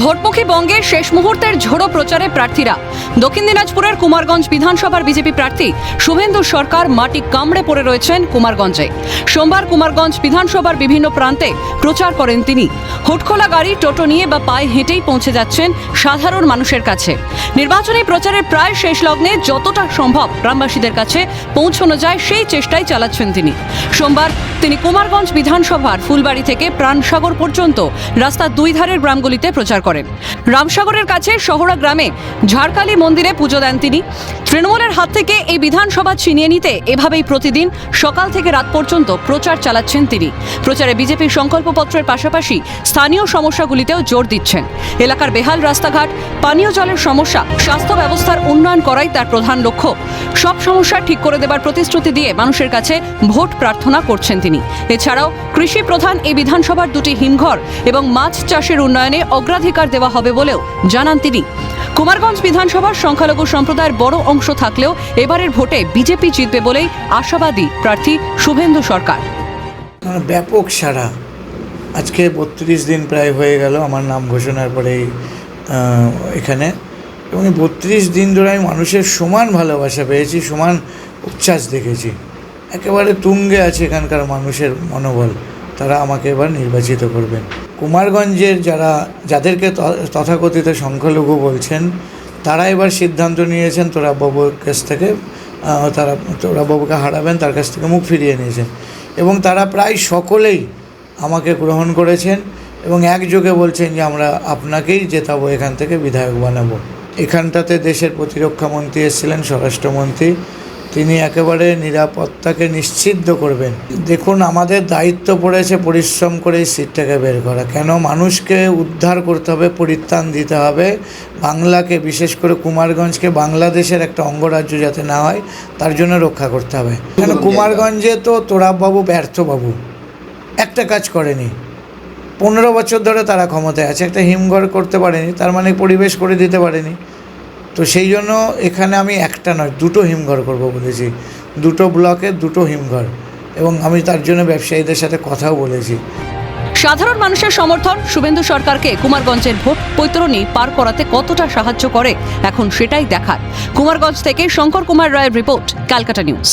ভোটমুখী বঙ্গে শেষ মুহূর্তের ঝোড়ো প্রচারে প্রার্থীরা। দক্ষিণ দিনাজপুরের কুমারগঞ্জ বিধানসভার বিজেপি প্রার্থী শুভেন্দু সরকার মাটি কামড়ে পড়ে রয়েছেন কুমারগঞ্জে। সোমবার কুমারগঞ্জ বিধানসভার বিভিন্ন প্রান্তে প্রচার করেন তিনি। হুটখোলা গাড়ি, টোটো নিয়ে বা পায়ে হেঁটেই পৌঁছে যাচ্ছেন সাধারণ মানুষের কাছে। নির্বাচনী প্রচারের প্রায় শেষ লগ্নে যতটা সম্ভব গ্রামবাসীদের কাছে পৌঁছানো যায় সেই চেষ্টাই চালাচ্ছেন তিনি। সোমবার তিনি কুমারগঞ্জ বিধানসভার ফুলবাড়ি থেকে প্রাণসাগর পর্যন্ত রাস্তার দুই ধারের গ্রামগুলিতে প্রচার করেন। রামসাগরের কাছে শহরা গ্রামে ঝাড়কালী মন্দিরে পুজো দেন তিনি। তৃণমূলের হাত থেকে এই বিধানসভা ছিনিয়ে নিতে এভাবেই প্রতিদিন সকাল থেকে রাত পর্যন্ত প্রচার চালাচ্ছেন তিনি। প্রচারে বিজেপির সংকল্পপত্রের পাশাপাশি স্থানীয় সমস্যাগুলিতেও জোর দিচ্ছেন। এলাকার বেহাল রাস্তাঘাট, পানীয় জলের সমস্যা, স্বাস্থ্য ব্যবস্থার উন্নয়ন করাই তার প্রধান লক্ষ্য। সব সমস্যা ঠিক করে দেবার প্রতিশ্রুতি দিয়ে মানুষের কাছে ভোট প্রার্থনা করছেন তিনি। এছাড়াও কৃষি প্রধান এই বিধানসভার দুটি হিমঘর এবং মাছ চাষের উন্নয়নে অগ্রাধিকার দেওয়া হবে বলেও জানান তিনি। কুমারগঞ্জ বিধানসভার সংখ্যালঘু সম্প্রদায়ের বড় অংশ থাকলেও এবারের ভোটে বিজেপি জিতবে বলেই আশাবাদী প্রার্থী শুভেন্দু সরকার। ব্যাপক সাড়া। আজকে 32 দিন প্রায় হয়ে গেল আমার নাম ঘোষণার পরেই এখানে, এবং 32 দিন ধরে আমি মানুষের সমান ভালোবাসা পেয়েছি, সমান উচ্ছ্বাস দেখেছি। একেবারে তুঙ্গে আছে এখানকার মানুষের মনোবল। তারা আমাকে এবার নির্বাচিত করবেন। কুমারগঞ্জের যাদেরকে তথাকথিত সংখ্যালঘু বলছেন, তারা এবার সিদ্ধান্ত নিয়েছেন তোরাববাবুর কাছ থেকে তোরাববাবুকে হারাবেন, তার কাছ থেকে মুখ ফিরিয়ে নিয়েছেন। এবং তারা প্রায় সকলেই আমাকে গ্রহণ করেছেন এবং একযোগে বলছেন যে আমরা আপনাকেই জেতাবো, এখান থেকে বিধায়ক বানাবো। এখানটাতে দেশের প্রতিরক্ষা মন্ত্রী এসেছিলেন, স্বরাষ্ট্রমন্ত্রী, তিনি একেবারে নিরাপত্তাকে নিশ্চিত করবেন। দেখুন, আমাদের দায়িত্ব পড়েছে পরিশ্রম করে এই সিটটাকে বের করা। কেন? মানুষকে উদ্ধার করতে হবে, পরিত্রাণ দিতে হবে। বাংলাকে, বিশেষ করে কুমারগঞ্জকে বাংলাদেশের একটা অঙ্গরাজ্য যাতে না হয় তার জন্য রক্ষা করতে হবে। কেন কুমারগঞ্জে তো তোরাববাবু ব্যর্থবাবু একটা কাজ করেনি। 15 বছর ধরে তারা ক্ষমতায় আছে, একটা হিমঘর করতে পারেনি, তার মানে পরিবেশ করে দিতে পারেনি। তো সেই জন্য এখানে আমি একটা নয়, 2টো হিমঘর করব বলেছি, 2টো ব্লকে 2টো হিমঘর, এবং আমি তার জন্য ব্যবসায়ীদের সাথে কথাও বলেছি। সাধারণ মানুষের সমর্থন শুভেন্দু সরকারকে কুমারগঞ্জের ভোট বৈতরণী পার করাতে কতটা সাহায্য করে এখন সেটাই দেখার। কুমারগঞ্জ থেকে শঙ্কর কুমার রায়ের রিপোর্ট, ক্যালকাটা নিউজ।